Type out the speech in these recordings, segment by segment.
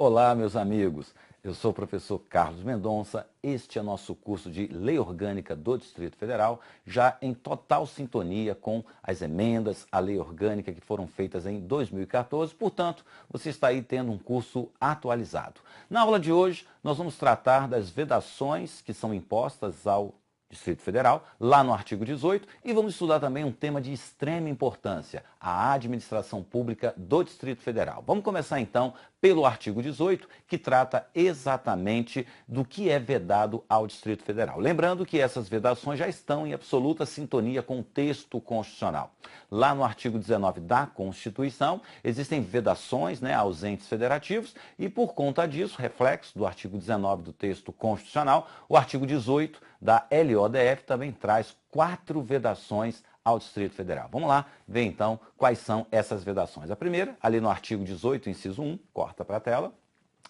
Olá, meus amigos. Eu sou o professor Carlos Mendonça. Este é nosso curso de Lei Orgânica do Distrito Federal, já em total sintonia com as emendas à Lei Orgânica que foram feitas em 2014. Portanto, você está aí tendo um curso atualizado. Na aula de hoje, nós vamos tratar das vedações que são impostas ao Distrito Federal, lá no artigo 18, e vamos estudar também um tema de extrema importância, a administração pública do Distrito Federal. Vamos começar então pelo artigo 18, que trata exatamente do que é vedado ao Distrito Federal. Lembrando que essas vedações já estão em absoluta sintonia com o texto constitucional. Lá no artigo 19 da Constituição, existem vedações aos entes federativos e, por conta disso, reflexo do artigo 19 do texto constitucional, o artigo 18 da LODF também traz 4 vedações ao Distrito Federal. Vamos lá ver então quais são essas vedações. A primeira, ali no artigo 18, inciso 1, corta para a tela,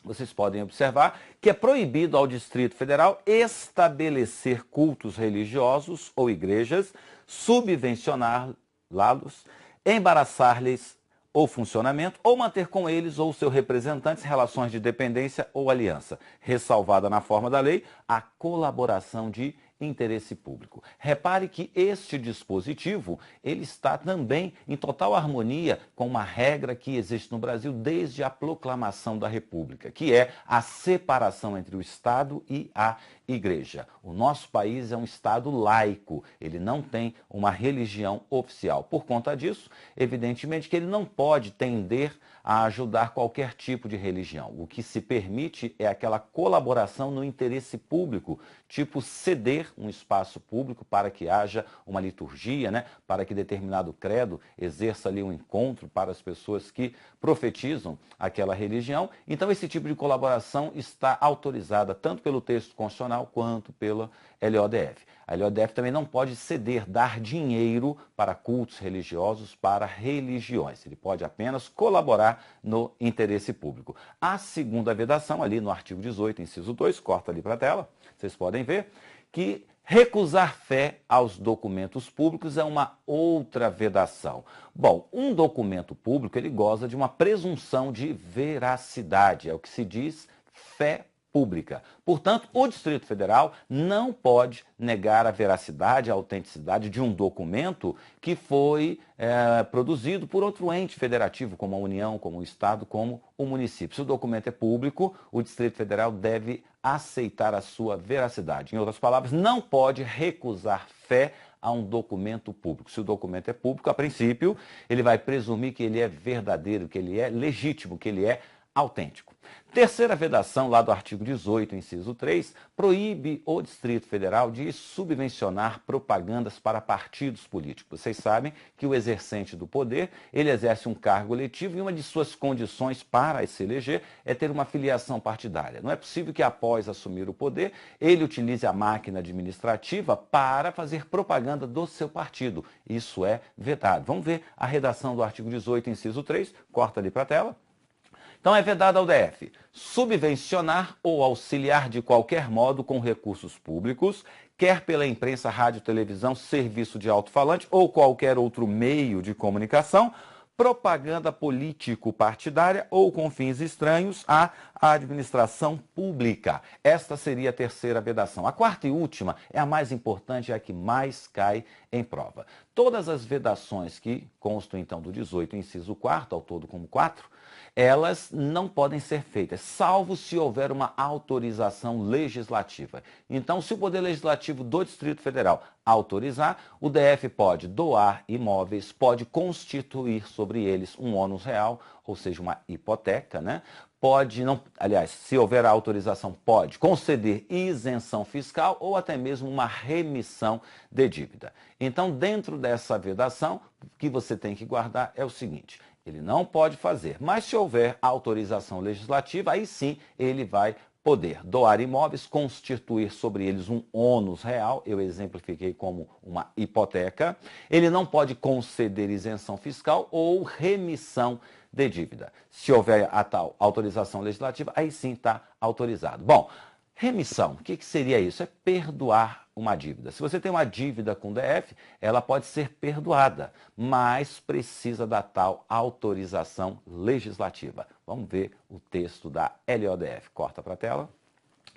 vocês podem observar que é proibido ao Distrito Federal estabelecer cultos religiosos ou igrejas, subvencioná-los, embaraçar-lhes ou funcionamento, ou manter com eles ou seus representantes relações de dependência ou aliança, ressalvada na forma da lei a colaboração de interesse público. Repare que este dispositivo ele está também em total harmonia com uma regra que existe no Brasil desde a proclamação da República, que é a separação entre o Estado e a Igreja. O nosso país é um Estado laico, ele não tem uma religião oficial. Por conta disso, evidentemente que ele não pode tender a ajudar qualquer tipo de religião. O que se permite é aquela colaboração no interesse público, tipo ceder um espaço público para que haja uma liturgia, para que determinado credo exerça ali um encontro para as pessoas que profetizam aquela religião. Então esse tipo de colaboração está autorizada tanto pelo texto constitucional quanto pela LODF. A LODF também não pode ceder, dar dinheiro para cultos religiosos, para religiões. Ele pode apenas colaborar no interesse público. A segunda vedação, ali no artigo 18, inciso 2, corta ali para a tela, vocês podem ver que recusar fé aos documentos públicos é uma outra vedação. Bom, um documento público ele goza de uma presunção de veracidade, é o que se diz fé pública. Portanto, o Distrito Federal não pode negar a veracidade, a autenticidade de um documento que foi produzido por outro ente federativo, como a União, como o Estado, como o município. Se o documento é público, o Distrito Federal deve aceitar a sua veracidade. Em outras palavras, não pode recusar fé a um documento público. Se o documento é público, a princípio, ele vai presumir que ele é verdadeiro, que ele é legítimo, que ele é autêntico. Terceira vedação, lá do artigo 18, inciso 3, proíbe o Distrito Federal de subvencionar propagandas para partidos políticos. Vocês sabem que o exercente do poder, ele exerce um cargo eletivo e uma de suas condições para se eleger é ter uma filiação partidária. Não é possível que após assumir o poder, ele utilize a máquina administrativa para fazer propaganda do seu partido. Isso é vedado. Vamos ver a redação do artigo 18, inciso 3, corta ali para a tela. Então é vedado ao DF subvencionar ou auxiliar de qualquer modo com recursos públicos, quer pela imprensa, rádio, televisão, serviço de alto-falante ou qualquer outro meio de comunicação, propaganda político-partidária ou com fins estranhos à administração pública. Esta seria a terceira vedação. A quarta e última é a mais importante, é a que mais cai em prova. Todas as vedações que constam então do 18, inciso 4, ao todo como 4, elas não podem ser feitas, salvo se houver uma autorização legislativa. Então, se o Poder Legislativo do Distrito Federal autorizar, o DF pode doar imóveis, pode constituir sobre eles um ônus real, ou seja, uma hipoteca, Pode, não, aliás, se houver a autorização, pode conceder isenção fiscal ou até mesmo uma remissão de dívida. Então, dentro dessa vedação, o que você tem que guardar é o seguinte: ele não pode fazer, mas se houver autorização legislativa, aí sim ele vai poder doar imóveis, constituir sobre eles um ônus real, eu exemplifiquei como uma hipoteca. Ele não pode conceder isenção fiscal ou remissão de dívida. Se houver a tal autorização legislativa, aí sim está autorizado. Bom, Remissão, o que seria isso? É perdoar uma dívida. Se você tem uma dívida com o DF, ela pode ser perdoada, mas precisa da tal autorização legislativa. Vamos ver o texto da LODF. Corta para a tela.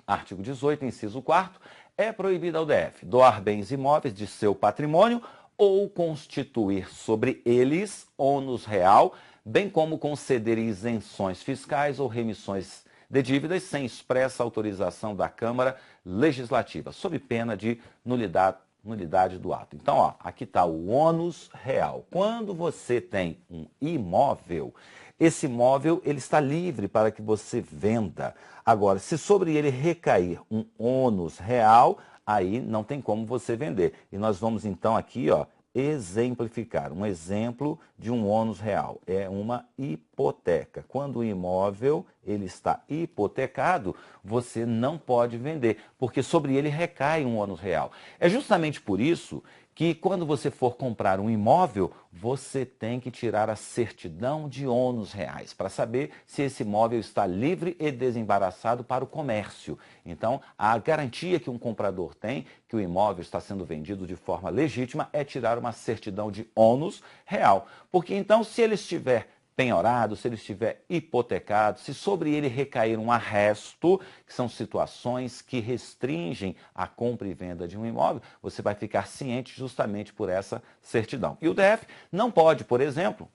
Artigo 18, inciso 4º, é proibido ao DF doar bens imóveis de seu patrimônio ou constituir sobre eles ônus real, bem como conceder isenções fiscais ou remissões de dívidas sem expressa autorização da Câmara Legislativa, sob pena de nulidade do ato. Então, ó, aqui está o ônus real. Quando você tem um imóvel, esse imóvel ele está livre para que você venda. Agora, se sobre ele recair um ônus real, aí não tem como você vender. E nós vamos então aqui, ó, exemplificar. Um exemplo de um ônus real é uma hipoteca. Quando o imóvel ele está hipotecado, você não pode vender, porque sobre ele recai um ônus real. É justamente por isso que quando você for comprar um imóvel, você tem que tirar a certidão de ônus reais para saber se esse imóvel está livre e desembaraçado para o comércio. Então, a garantia que um comprador tem que o imóvel está sendo vendido de forma legítima é tirar uma certidão de ônus real. Porque então, se ele estiver penhorado, se ele estiver hipotecado, se sobre ele recair um arresto, que são situações que restringem a compra e venda de um imóvel, você vai ficar ciente justamente por essa certidão. E o DF não pode, por exemplo,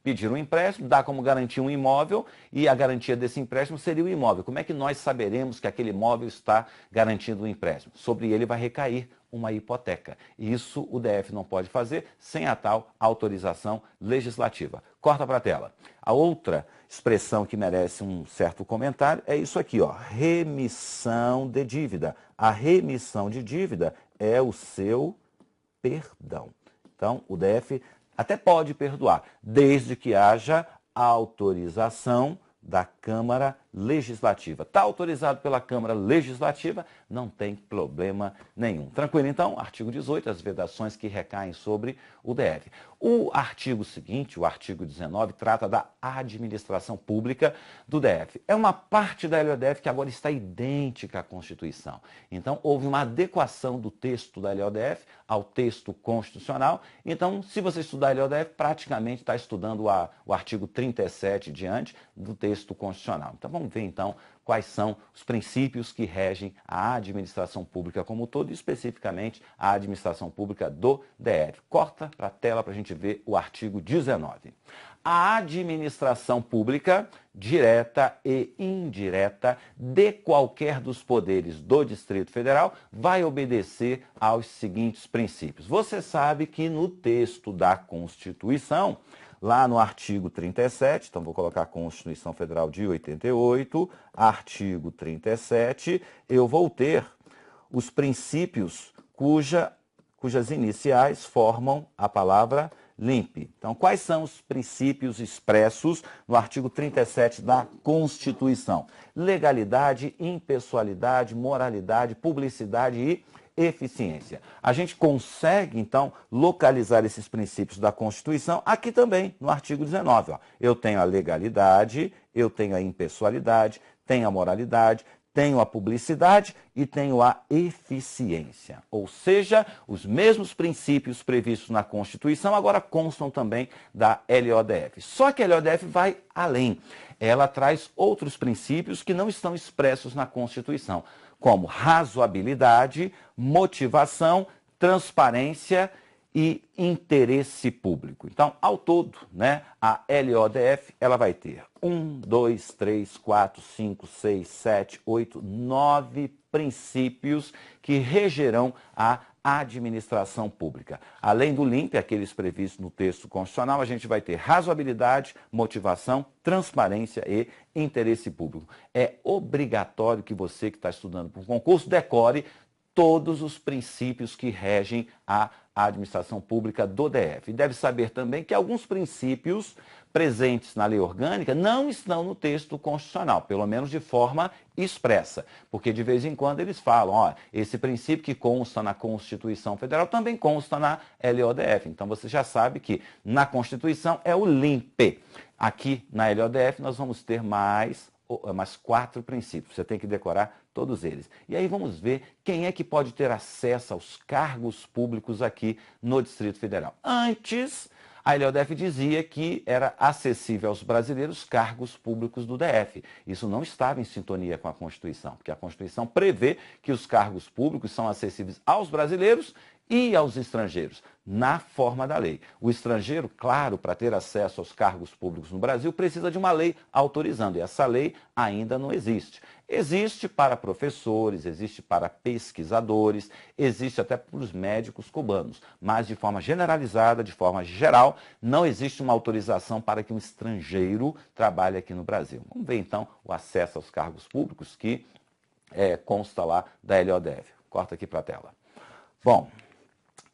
pedir um empréstimo, dar como garantia um imóvel e a garantia desse empréstimo seria o imóvel. Como é que nós saberemos que aquele imóvel está garantindo um empréstimo? Sobre ele vai recair uma hipoteca. Isso o DF não pode fazer sem a tal autorização legislativa. Corta para a tela. A outra expressão que merece um certo comentário é isso aqui, ó, remissão de dívida. A remissão de dívida é o seu perdão. Então, o DF até pode perdoar, desde que haja autorização da Câmara Legislativa. Está autorizado pela Câmara Legislativa, não tem problema nenhum. Tranquilo, então? Artigo 18, as vedações que recaem sobre o DF. O artigo seguinte, o artigo 19, trata da administração pública do DF. É uma parte da LODF que agora está idêntica à Constituição. Então, houve uma adequação do texto da LODF ao texto constitucional. Então, se você estudar a LODF, praticamente está estudando o artigo 37 diante do texto constitucional. Então, vamos ver, então, quais são os princípios que regem a administração pública como um todo, e especificamente a administração pública do DF. Corta para a tela para a gente ver o artigo 19. A administração pública, direta e indireta, de qualquer dos poderes do Distrito Federal, vai obedecer aos seguintes princípios. Você sabe que no texto da Constituição, lá no artigo 37, então vou colocar a Constituição Federal de 88, artigo 37, eu vou ter os princípios cujas iniciais formam a palavra limpe. Então, quais são os princípios expressos no artigo 37 da Constituição? Legalidade, impessoalidade, moralidade, publicidade e eficiência. A gente consegue, então, localizar esses princípios da Constituição aqui também, no artigo 19. Ó. Eu tenho a legalidade, eu tenho a impessoalidade, tenho a moralidade, tenho a publicidade e tenho a eficiência. Ou seja, os mesmos princípios previstos na Constituição agora constam também da LODF. Só que a LODF vai além. Ela traz outros princípios que não estão expressos na Constituição, como razoabilidade, motivação, transparência e interesse público. Então, ao todo, né, a LODF ela vai ter 1, 2, 3, 4, 5, 6, 7, 8, 9 princípios que regerão a administração pública. Além do LIMP, aqueles previstos no texto constitucional, a gente vai ter razoabilidade, motivação, transparência e interesse público. É obrigatório que você que está estudando para um concurso decore todos os princípios que regem a administração pública do DF. E deve saber também que alguns princípios presentes na lei orgânica não estão no texto constitucional, pelo menos de forma expressa, porque de vez em quando eles falam, ó, esse princípio que consta na Constituição Federal também consta na LODF. Então você já sabe que na Constituição é o LIMP. Aqui na LODF nós vamos ter mais 4 princípios. Você tem que decorar todos eles. E aí vamos ver quem é que pode ter acesso aos cargos públicos aqui no Distrito Federal. Antes, a LODF dizia que era acessível aos brasileiros cargos públicos do DF. Isso não estava em sintonia com a Constituição, porque a Constituição prevê que os cargos públicos são acessíveis aos brasileiros e aos estrangeiros, na forma da lei. O estrangeiro, claro, para ter acesso aos cargos públicos no Brasil, precisa de uma lei autorizando, e essa lei ainda não existe. Existe para professores, existe para pesquisadores, existe até para os médicos cubanos, mas de forma generalizada, de forma geral, não existe uma autorização para que um estrangeiro trabalhe aqui no Brasil. Vamos ver então o acesso aos cargos públicos que consta lá da LODF. Corta aqui para a tela. Bom,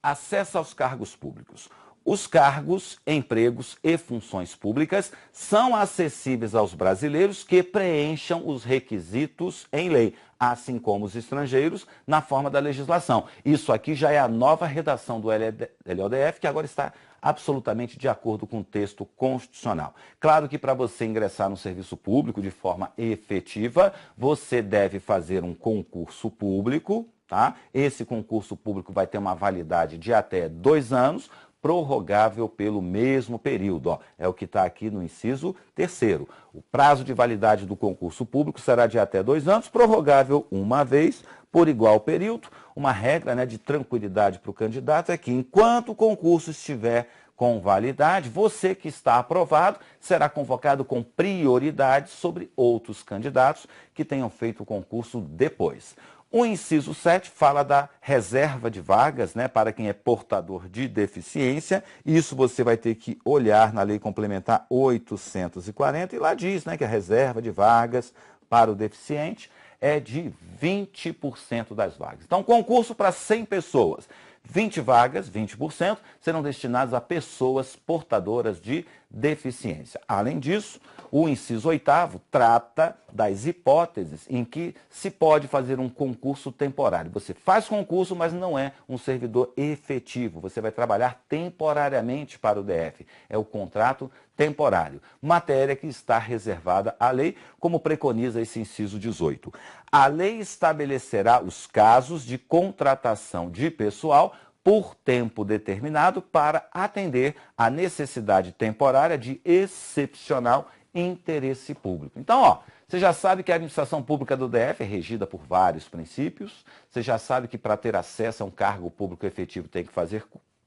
acesso aos cargos públicos. Os cargos, empregos e funções públicas são acessíveis aos brasileiros que preencham os requisitos em lei, assim como os estrangeiros, na forma da legislação. Isso aqui já é a nova redação do LODF, que agora está absolutamente de acordo com o texto constitucional. Claro que para você ingressar no serviço público de forma efetiva, você deve fazer um concurso público, tá? Esse concurso público vai ter uma validade de até 2 anos, prorrogável pelo mesmo período. Ó, é o que está aqui no inciso 3º. O prazo de validade do concurso público será de até 2 anos, prorrogável uma vez por igual período. Uma regra, né, de tranquilidade para o candidato é que enquanto o concurso estiver com validade, você que está aprovado será convocado com prioridade sobre outros candidatos que tenham feito o concurso depois. O inciso 7 fala da reserva de vagas, né, para quem é portador de deficiência. Isso você vai ter que olhar na Lei Complementar 840 e lá diz, né, que a reserva de vagas para o deficiente é de 20% das vagas. Então, concurso para 100 pessoas. 20 vagas, 20%, serão destinadas a pessoas portadoras de deficiência. Além disso, o inciso 8º trata das hipóteses em que se pode fazer um concurso temporário. Você faz concurso, mas não é um servidor efetivo. Você vai trabalhar temporariamente para o DF. É o contrato temporário. Matéria que está reservada à lei, como preconiza esse inciso 18. A lei estabelecerá os casos de contratação de pessoal por tempo determinado para atender à necessidade temporária de excepcional interesse público. Então, ó, você já sabe que a administração pública do DF é regida por vários princípios, você já sabe que para ter acesso a um cargo público efetivo tem que fazer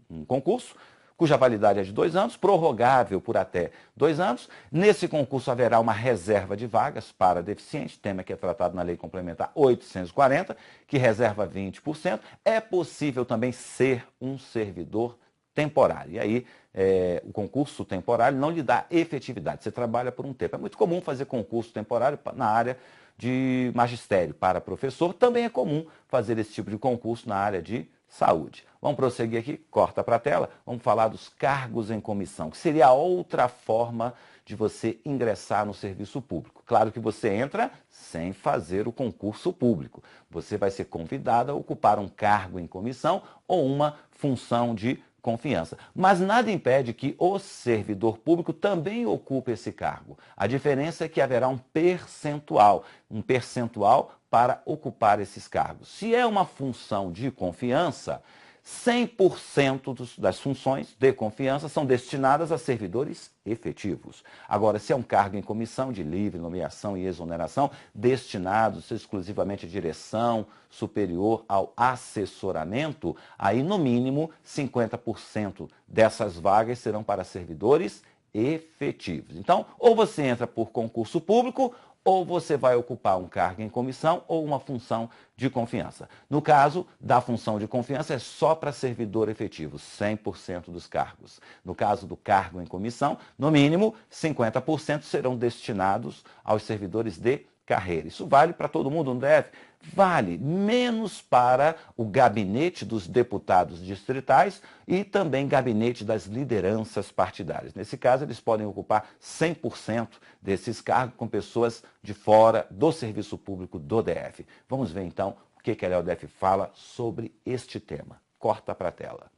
um concurso, cuja validade é de 2 anos, prorrogável por até 2 anos. Nesse concurso haverá uma reserva de vagas para deficientes, tema que é tratado na Lei Complementar 840, que reserva 20%. É possível também ser um servidor temporário. E aí, o concurso temporário não lhe dá efetividade, você trabalha por um tempo. É muito comum fazer concurso temporário na área de magistério para professor, também é comum fazer esse tipo de concurso na área de saúde. Vamos prosseguir aqui, corta para a tela, vamos falar dos cargos em comissão, que seria a outra forma de você ingressar no serviço público. Claro que você entra sem fazer o concurso público. Você vai ser convidado a ocupar um cargo em comissão ou uma função de confiança. Mas nada impede que o servidor público também ocupe esse cargo. A diferença é que haverá um percentual para ocupar esses cargos. Se é uma função de confiança, 100% das funções de confiança são destinadas a servidores efetivos. Agora, se é um cargo em comissão de livre nomeação e exoneração, destinados exclusivamente à direção superior ao assessoramento, aí no mínimo 50% dessas vagas serão para servidores efetivos. Então, ou você entra por concurso público, ou você vai ocupar um cargo em comissão ou uma função de confiança. No caso da função de confiança, é só para servidor efetivo, 100% dos cargos. No caso do cargo em comissão, no mínimo, 50% serão destinados aos servidores de carreira. Isso vale para todo mundo, não deve? Vale, menos para o gabinete dos deputados distritais e também gabinete das lideranças partidárias. Nesse caso, eles podem ocupar 100% desses cargos com pessoas de fora do serviço público do DF. Vamos ver então o que a LODF fala sobre este tema. Corta para a tela.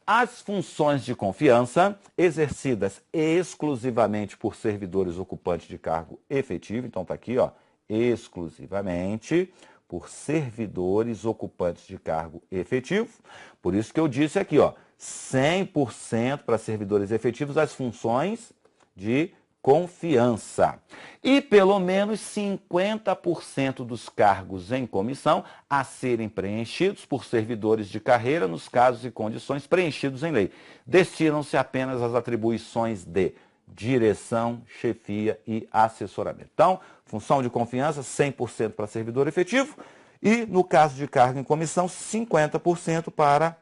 As funções de confiança exercidas exclusivamente por servidores ocupantes de cargo efetivo, então está aqui, ó, exclusivamente por servidores ocupantes de cargo efetivo. Por isso que eu disse aqui, ó, 100% para servidores efetivos as funções de confiança. E pelo menos 50% dos cargos em comissão a serem preenchidos por servidores de carreira nos casos e condições preenchidos em lei. Destinam-se apenas às atribuições de direção, chefia e assessoramento. Então, função de confiança, 100% para servidor efetivo e, no caso de cargo em comissão, 50% para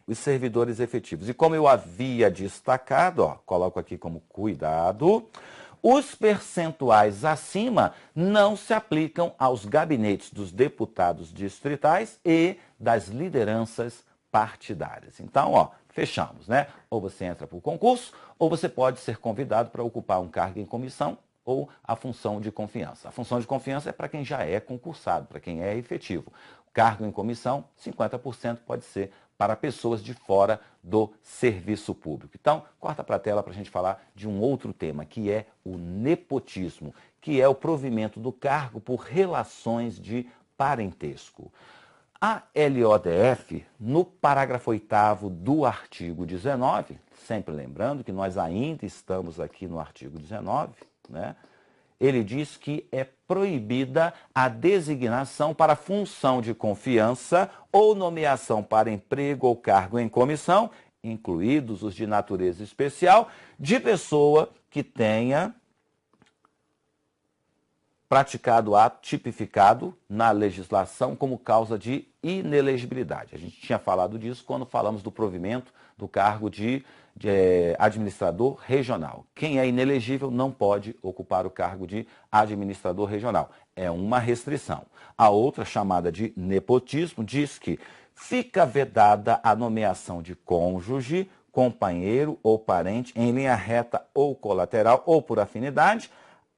os servidores efetivos. E como eu havia destacado, ó, coloco aqui como cuidado, os percentuais acima não se aplicam aos gabinetes dos deputados distritais e das lideranças partidárias. Então, ó, fechamos, né? Ou você entra por concurso, ou você pode ser convidado para ocupar um cargo em comissão ou a função de confiança. A função de confiança é para quem já é concursado, para quem é efetivo. O cargo em comissão, 50% pode ser para pessoas de fora do serviço público. Então, corta para a tela para a gente falar de um outro tema, que é o nepotismo, que é o provimento do cargo por relações de parentesco. A LODF, no parágrafo 8º do artigo 19, sempre lembrando que nós ainda estamos aqui no artigo 19, né? Ele diz que é proibida a designação para função de confiança ou nomeação para emprego ou cargo em comissão, incluídos os de natureza especial, de pessoa que tenha praticado ato tipificado na legislação como causa de inelegibilidade. A gente tinha falado disso quando falamos do provimento do cargo de administrador regional. Quem é inelegível não pode ocupar o cargo de administrador regional. É uma restrição. A outra, chamada de nepotismo, diz que fica vedada a nomeação de cônjuge, companheiro ou parente em linha reta ou colateral ou por afinidade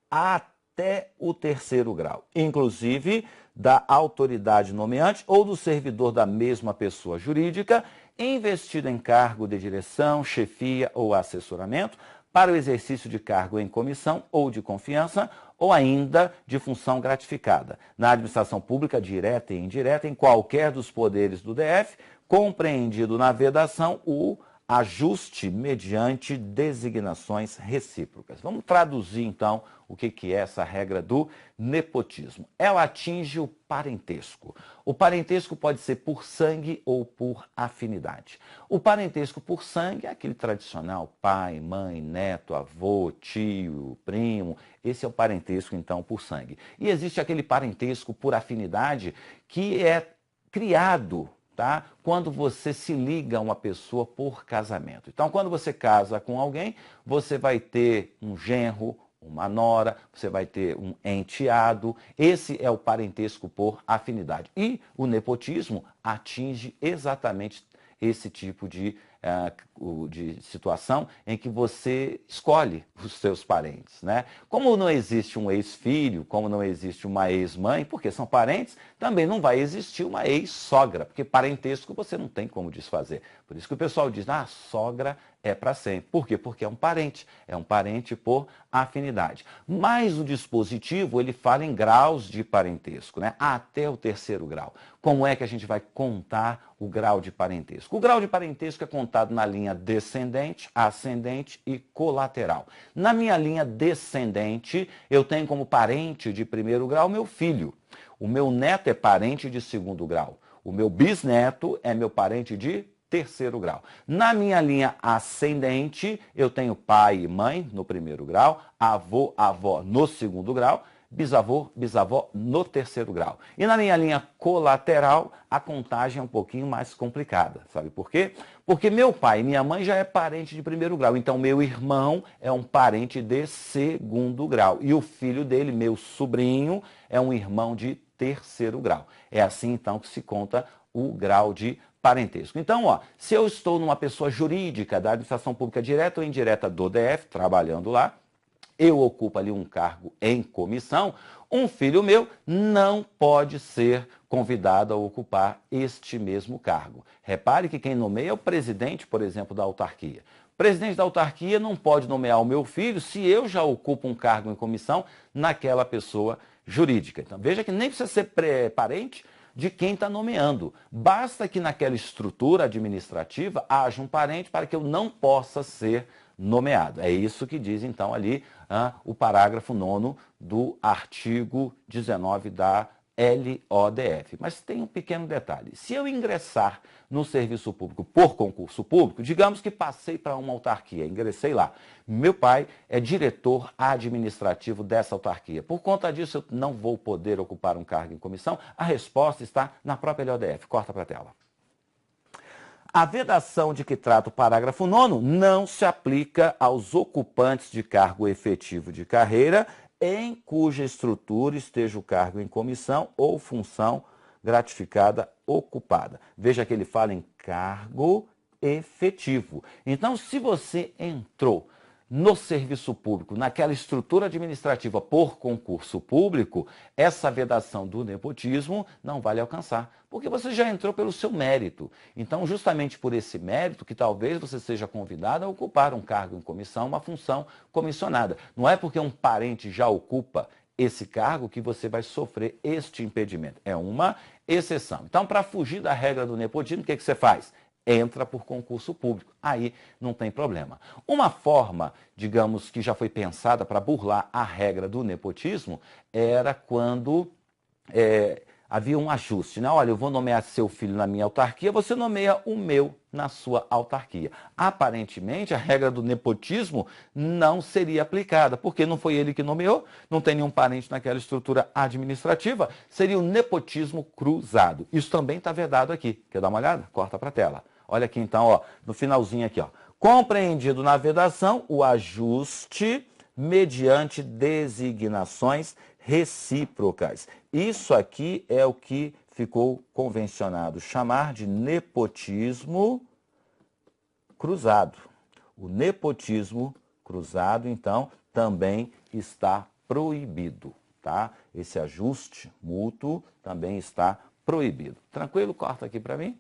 até o 3º grau, inclusive da autoridade nomeante ou do servidor da mesma pessoa jurídica, investido em cargo de direção, chefia ou assessoramento, para o exercício de cargo em comissão ou de confiança, ou ainda de função gratificada, na administração pública direta e indireta, em qualquer dos poderes do DF, compreendido na vedação o ajuste mediante designações recíprocas. Vamos traduzir, então, o que é essa regra do nepotismo. Ela atinge o parentesco. O parentesco pode ser por sangue ou por afinidade. O parentesco por sangue é aquele tradicional pai, mãe, neto, avô, tio, primo. Esse é o parentesco, então, por sangue. E existe aquele parentesco por afinidade que é criado, tá? Quando você se liga a uma pessoa por casamento. Então, quando você casa com alguém, você vai ter um genro, uma nora, você vai ter um enteado. Esse é o parentesco por afinidade. E o nepotismo atinge exatamente esse tipo de situação em que você escolhe os seus parentes, né? Como não existe um ex-filho, como não existe uma ex-mãe, porque são parentes, também não vai existir uma ex-sogra, porque parentesco você não tem como desfazer. Por isso que o pessoal diz, a sogra é para sempre. Por quê? Porque é um parente por afinidade. Mas o dispositivo, ele fala em graus de parentesco, né? Até o 3º grau. Como é que a gente vai contar o grau de parentesco? O grau de parentesco é contado na linha descendente, ascendente e colateral. Na minha linha descendente, eu tenho como parente de 1º grau meu filho. O meu neto é parente de 2º grau. O meu bisneto é meu parente de 3º grau. Na minha linha ascendente, eu tenho pai e mãe no 1º grau, avô, avó no 2º grau, bisavô, bisavó no 3º grau. E na minha linha colateral, a contagem é um pouquinho mais complicada. Sabe por quê? Porque meu pai e minha mãe já é parente de 1º grau. Então, meu irmão é um parente de 2º grau. E o filho dele, meu sobrinho, é um irmão de 3º grau. É assim, então, que se conta o grau de parentesco. Então, ó, se eu estou numa pessoa jurídica da administração pública direta ou indireta do DF, trabalhando lá, eu ocupo ali um cargo em comissão, um filho meu não pode ser convidado a ocupar este mesmo cargo. Repare que quem nomeia é o presidente, por exemplo, da autarquia. O presidente da autarquia não pode nomear o meu filho se eu já ocupo um cargo em comissão naquela pessoa jurídica. Então, veja que nem precisa ser parente de quem está nomeando. Basta que naquela estrutura administrativa haja um parente para que eu não possa ser nomeado. É isso que diz, então, ali o parágrafo 9º do artigo 19 da LODF. Mas tem um pequeno detalhe. Se eu ingressar no serviço público por concurso público, digamos que passei para uma autarquia, ingressei lá. Meu pai é diretor administrativo dessa autarquia. Por conta disso, eu não vou poder ocupar um cargo em comissão? A resposta está na própria LODF. Corta para a tela. A vedação de que trata o parágrafo 9º não se aplica aos ocupantes de cargo efetivo de carreira em cuja estrutura esteja o cargo em comissão ou função gratificada ocupada. Veja que ele fala em cargo efetivo. Então, se você entrou no serviço público, naquela estrutura administrativa por concurso público, essa vedação do nepotismo não vai lhe alcançar, porque você já entrou pelo seu mérito. Então, justamente por esse mérito, que talvez você seja convidado a ocupar um cargo em comissão, uma função comissionada. Não é porque um parente já ocupa esse cargo que você vai sofrer este impedimento. É uma exceção. Então, para fugir da regra do nepotismo, o que você faz? Entra por concurso público. Aí não tem problema. Uma forma, digamos, que já foi pensada para burlar a regra do nepotismo era quando havia um ajuste, né? Olha, eu vou nomear seu filho na minha autarquia, você nomeia o meu na sua autarquia. Aparentemente, a regra do nepotismo não seria aplicada, porque não foi ele que nomeou, não tem nenhum parente naquela estrutura administrativa, seria o nepotismo cruzado. Isso também está vedado aqui. Quer dar uma olhada? Corta para a tela. Olha aqui então, ó, no finalzinho aqui, ó. Compreendido na vedação o ajuste mediante designações recíprocas. Isso aqui é o que ficou convencionado chamar de nepotismo cruzado. O nepotismo cruzado, então, também está proibido, tá? Esse ajuste mútuo também está proibido. Tranquilo? Corta aqui para mim.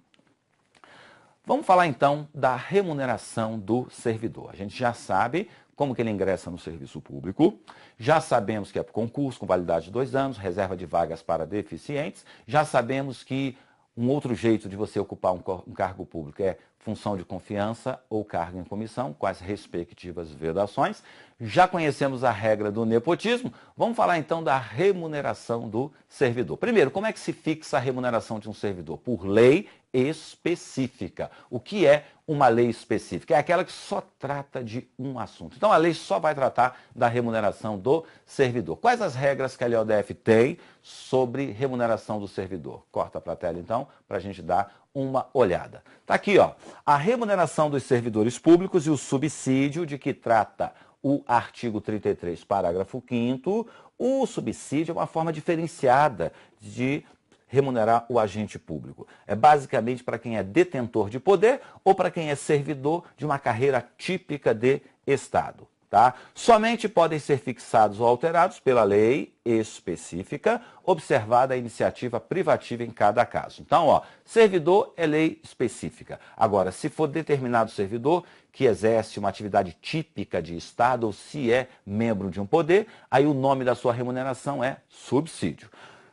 Vamos falar então da remuneração do servidor. A gente já sabe como que ele ingressa no serviço público, já sabemos que é por concurso com validade de 2 anos, reserva de vagas para deficientes, já sabemos que um outro jeito de você ocupar um cargo público é função de confiança ou cargo em comissão, com as respectivas vedações. Já conhecemos a regra do nepotismo, vamos falar então da remuneração do servidor. Primeiro, como é que se fixa a remuneração de um servidor? Por lei específica. O que é uma lei específica? É aquela que só trata de um assunto. Então, a lei só vai tratar da remuneração do servidor. Quais as regras que a LODF tem sobre remuneração do servidor? Corta para a tela, então, para a gente dar uma olhada. Está aqui, ó, a remuneração dos servidores públicos e o subsídio de que trata o artigo 33, parágrafo 5º. O subsídio é uma forma diferenciada de remunerar o agente público. É basicamente para quem é detentor de poder ou para quem é servidor de uma carreira típica de Estado. Tá? Somente podem ser fixados ou alterados pela lei específica, observada a iniciativa privativa em cada caso. Então, ó, servidor é lei específica. Agora, se for determinado servidor que exerce uma atividade típica de Estado ou se é membro de um poder, aí o nome da sua remuneração é subsídio.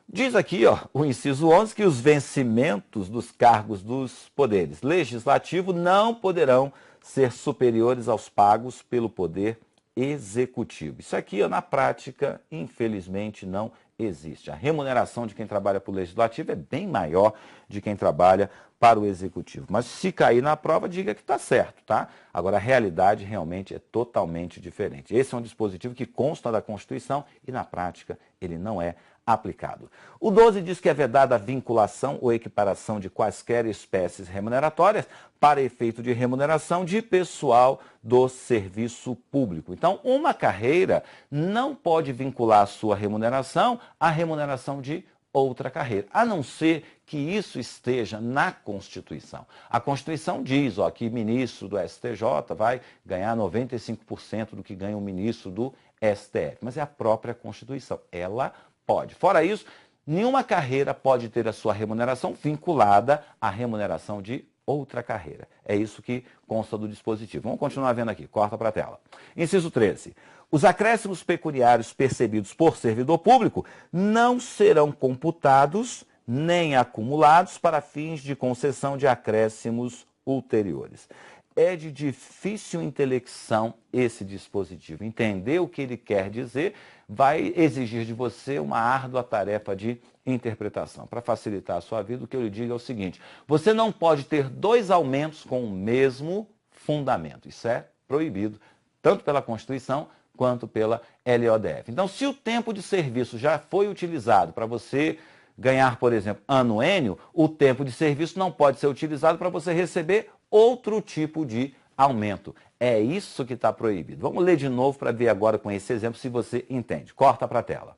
Diz aqui, ó, o inciso 11, que os vencimentos dos cargos dos poderes legislativo não poderão ser superiores aos pagos pelo poder executivo. Isso aqui, ó, na prática, infelizmente, não existe. A remuneração de quem trabalha para o legislativo é bem maior de quem trabalha para o executivo. Mas se cair na prova, diga que está certo, tá? Agora, a realidade realmente é totalmente diferente. Esse é um dispositivo que consta da Constituição e, na prática, ele não é aplicado. O 12 diz que é vedada a vinculação ou equiparação de quaisquer espécies remuneratórias para efeito de remuneração de pessoal do serviço público. Então, uma carreira não pode vincular a sua remuneração à remuneração de outra carreira, a não ser que isso esteja na Constituição. A Constituição diz, ó, que ministro do STJ vai ganhar 95% do que ganha o ministro do STF, mas é a própria Constituição. Ela pode. Fora isso, nenhuma carreira pode ter a sua remuneração vinculada à remuneração de outra carreira. É isso que consta do dispositivo. Vamos continuar vendo aqui, corta para a tela. Inciso 13. Os acréscimos pecuniários percebidos por servidor público não serão computados nem acumulados para fins de concessão de acréscimos ulteriores. É de difícil intelecção esse dispositivo. Entender o que ele quer dizer vai exigir de você uma árdua tarefa de interpretação. Para facilitar a sua vida, o que eu lhe digo é o seguinte: você não pode ter dois aumentos com o mesmo fundamento. Isso é proibido, tanto pela Constituição quanto pela LODF. Então, se o tempo de serviço já foi utilizado para você ganhar, por exemplo, anuênio, o tempo de serviço não pode ser utilizado para você receber outro tipo de aumento. É isso que está proibido. Vamos ler de novo para ver agora com esse exemplo se você entende. Corta para a tela.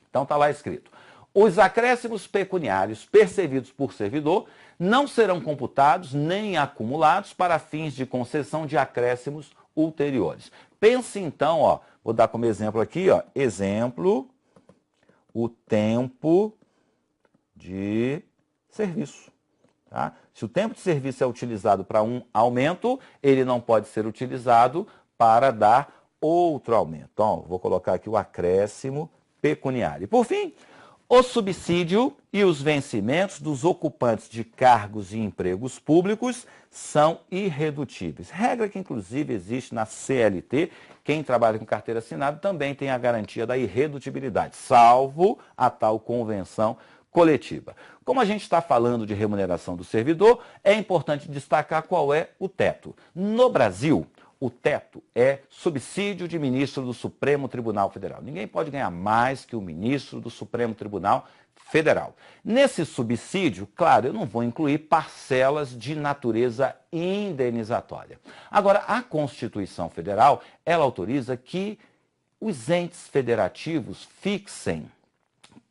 Então está lá escrito: os acréscimos pecuniários percebidos por servidor não serão computados nem acumulados para fins de concessão de acréscimos ulteriores. Pense então, ó, vou dar como exemplo aqui, ó, exemplo, o tempo de serviço. Tá? Se o tempo de serviço é utilizado para um aumento, ele não pode ser utilizado para dar outro aumento. Então, vou colocar aqui o acréscimo pecuniário. E, por fim, o subsídio e os vencimentos dos ocupantes de cargos e empregos públicos são irredutíveis. Regra que, inclusive, existe na CLT. Quem trabalha com carteira assinada também tem a garantia da irredutibilidade, salvo a tal convenção coletiva. Como a gente está falando de remuneração do servidor, é importante destacar qual é o teto. No Brasil, o teto é subsídio de ministro do Supremo Tribunal Federal. Ninguém pode ganhar mais que o ministro do Supremo Tribunal Federal. Nesse subsídio, claro, eu não vou incluir parcelas de natureza indenizatória. Agora, a Constituição Federal, ela autoriza que os entes federativos fixem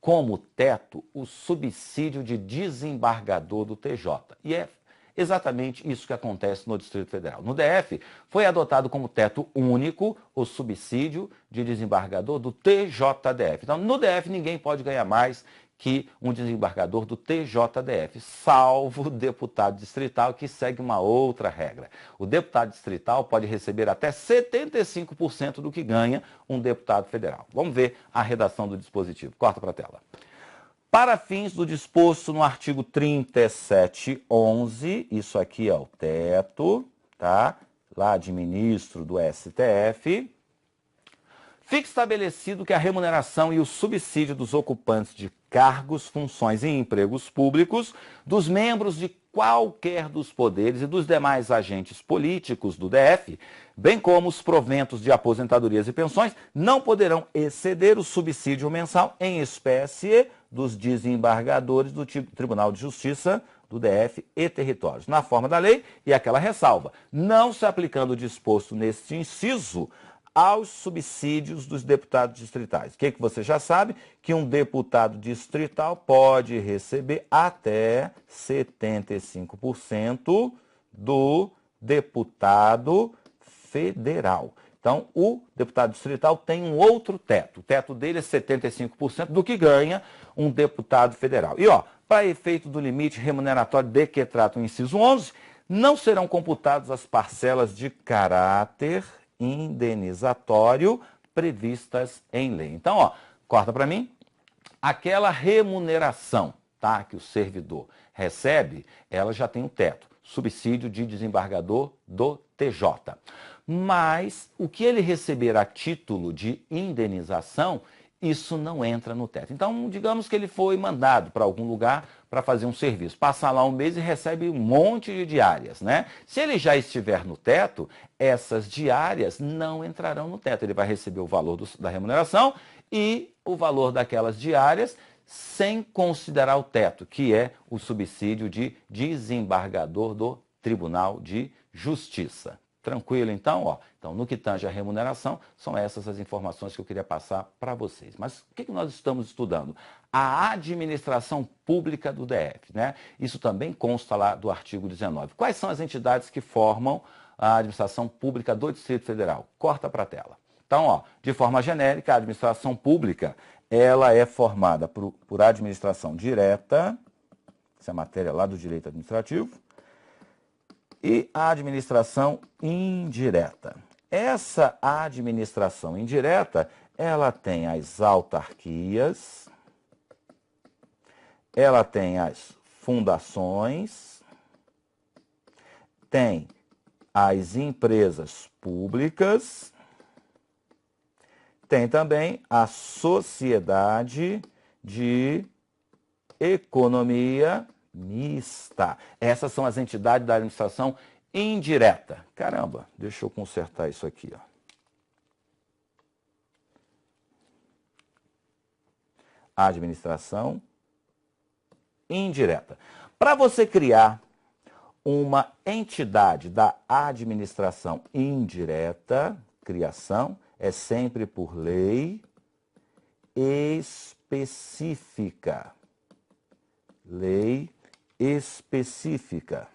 como teto o subsídio de desembargador do TJ. E é exatamente isso que acontece no Distrito Federal. No DF, foi adotado como teto único o subsídio de desembargador do TJDF. Então, no DF, ninguém pode ganhar mais que um desembargador do TJDF, salvo o deputado distrital, que segue uma outra regra. O deputado distrital pode receber até 75% do que ganha um deputado federal. Vamos ver a redação do dispositivo. Corta para a tela. Para fins do disposto no artigo 3711, isso aqui é o teto, tá? Lá de ministro do STF. Fica estabelecido que a remuneração e o subsídio dos ocupantes de cargos, funções e empregos públicos, dos membros de qualquer dos poderes e dos demais agentes políticos do DF, bem como os proventos de aposentadorias e pensões, não poderão exceder o subsídio mensal em espécie dos desembargadores do Tribunal de Justiça do DF e territórios, na forma da lei, e aquela ressalva, não se aplicando o disposto neste inciso aos subsídios dos deputados distritais. O que você já sabe? Que um deputado distrital pode receber até 75% do deputado federal. Então, o deputado distrital tem um outro teto. O teto dele é 75% do que ganha um deputado federal. E, ó, para efeito do limite remuneratório de que trata o inciso 11, não serão computadas as parcelas de caráter indenizatório previstas em lei. Então, ó, corta para mim. Aquela remuneração, tá, que o servidor recebe, ela já tem um teto, subsídio de desembargador do TJ. Mas o que ele receber a título de indenização, isso não entra no teto. Então, digamos que ele foi mandado para algum lugar para fazer um serviço, passa lá um mês e recebe um monte de diárias, né? Se ele já estiver no teto, essas diárias não entrarão no teto. Ele vai receber o valor da remuneração e o valor daquelas diárias sem considerar o teto, que é o subsídio de desembargador do Tribunal de Justiça. Tranquilo, então? Ó, então, no que tange a remuneração, são essas as informações que eu queria passar para vocês. Mas o que nós estamos estudando? A administração pública do DF, né? Isso também consta lá do artigo 19. Quais são as entidades que formam a administração pública do Distrito Federal? Corta para a tela. Então, ó, de forma genérica, a administração pública, ela é formada por administração direta, essa é a matéria lá do direito administrativo, E a administração indireta. Essa administração indireta, ela tem as autarquias, ela tem as fundações, tem as empresas públicas, tem também a sociedade de economia mista. Essas são as entidades da administração indireta. Caramba, deixa eu consertar isso aqui, ó. Administração indireta. Para você criar uma entidade da administração indireta, criação é sempre por lei específica. Lei específica.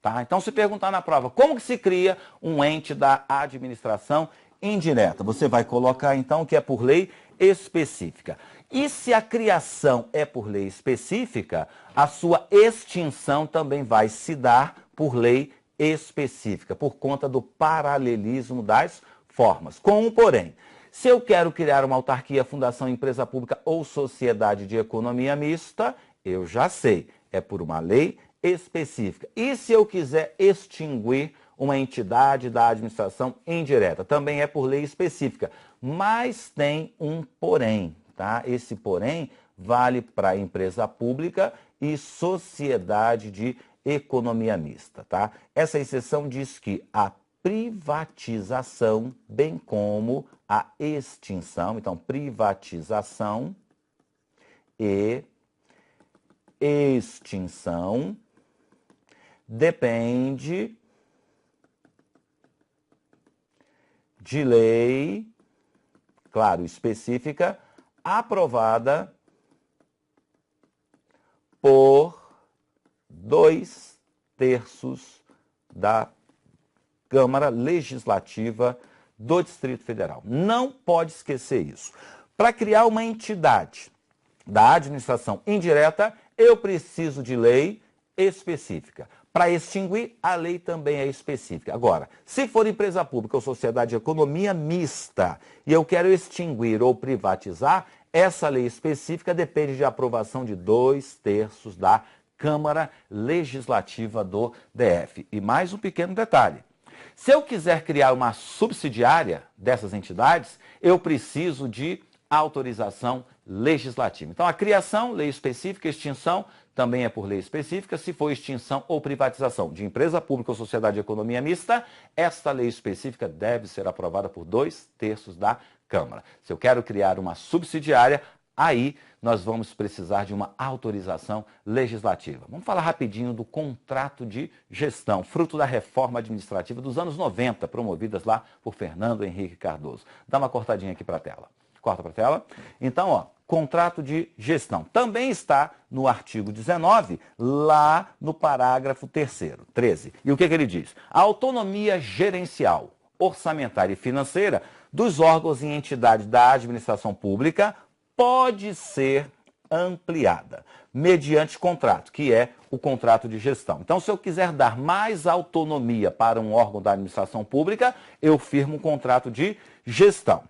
Tá? Então, se perguntar na prova, como que se cria um ente da administração indireta? Você vai colocar, então, que é por lei específica. E se a criação é por lei específica, a sua extinção também vai se dar por lei específica, por conta do paralelismo das formas. Com um porém. Se eu quero criar uma autarquia, fundação, empresa pública ou sociedade de economia mista, eu já sei, é por uma lei específica. E se eu quiser extinguir uma entidade da administração indireta, também é por lei específica, mas tem um porém, tá? Esse porém vale para empresa pública e sociedade de economia mista, tá? Essa exceção diz que a privatização, bem como a extinção, então privatização e extinção depende de lei, claro, específica, aprovada por 2/3 da Câmara Legislativa do Distrito Federal. Não pode esquecer isso. Para criar uma entidade da administração indireta, eu preciso de lei específica. Para extinguir, a lei também é específica. Agora, se for empresa pública ou sociedade de economia mista e eu quero extinguir ou privatizar, essa lei específica depende de aprovação de 2/3 da Câmara Legislativa do DF. E mais um pequeno detalhe. Se eu quiser criar uma subsidiária dessas entidades, eu preciso de autorização legislativa. Então, a criação, lei específica, extinção, também é por lei específica. Se for extinção ou privatização de empresa pública ou sociedade de economia mista, esta lei específica deve ser aprovada por 2/3 da Câmara. Se eu quero criar uma subsidiária, aí nós vamos precisar de uma autorização legislativa. Vamos falar rapidinho do contrato de gestão, fruto da reforma administrativa dos anos 90, promovidas lá por Fernando Henrique Cardoso. Dá uma cortadinha aqui para a tela. Corta para a tela. Então, ó, contrato de gestão. Também está no artigo 19, lá no parágrafo 13. E o que ele diz? A autonomia gerencial, orçamentária e financeira dos órgãos e entidades da administração pública pode ser ampliada mediante contrato, que é o contrato de gestão. Então, se eu quiser dar mais autonomia para um órgão da administração pública, eu firmo um contrato de gestão.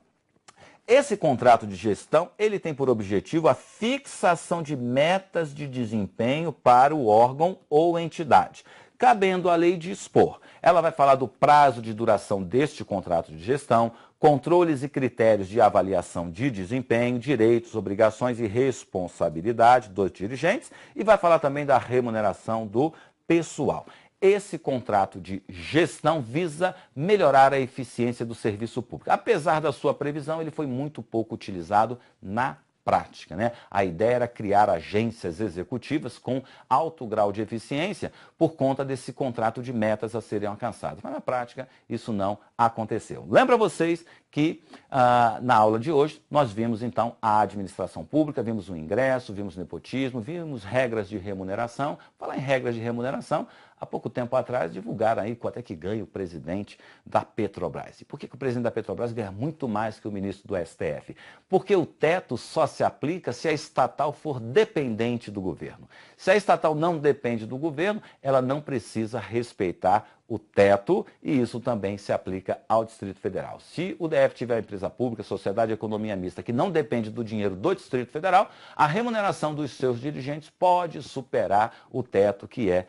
Esse contrato de gestão, ele tem por objetivo a fixação de metas de desempenho para o órgão ou entidade, cabendo à lei dispor. Ela vai falar do prazo de duração deste contrato de gestão, controles e critérios de avaliação de desempenho, direitos, obrigações e responsabilidade dos dirigentes e vai falar também da remuneração do pessoal. Esse contrato de gestão visa melhorar a eficiência do serviço público. Apesar da sua previsão, ele foi muito pouco utilizado na prática, né? A ideia era criar agências executivas com alto grau de eficiência por conta desse contrato de metas a serem alcançadas. Mas na prática isso não aconteceu. Lembra vocês que na aula de hoje nós vimos então a administração pública, vimos o ingresso, vimos o nepotismo, vimos regras de remuneração. Falar em regras de remuneração, há pouco tempo atrás, divulgaram aí quanto é que ganha o presidente da Petrobras. E por que o presidente da Petrobras ganha muito mais que o ministro do STF? Porque o teto só se aplica se a estatal for dependente do governo. Se a estatal não depende do governo, ela não precisa respeitar o teto, e isso também se aplica ao Distrito Federal. Se o DF tiver uma empresa pública, sociedade de economia mista, que não depende do dinheiro do Distrito Federal, a remuneração dos seus dirigentes pode superar o teto, que é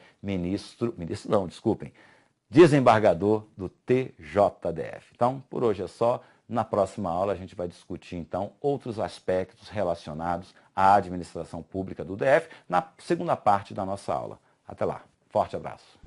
desembargador do TJDF. Então, por hoje é só. Na próxima aula a gente vai discutir, então, outros aspectos relacionados à administração pública do DF, na segunda parte da nossa aula. Até lá. Forte abraço.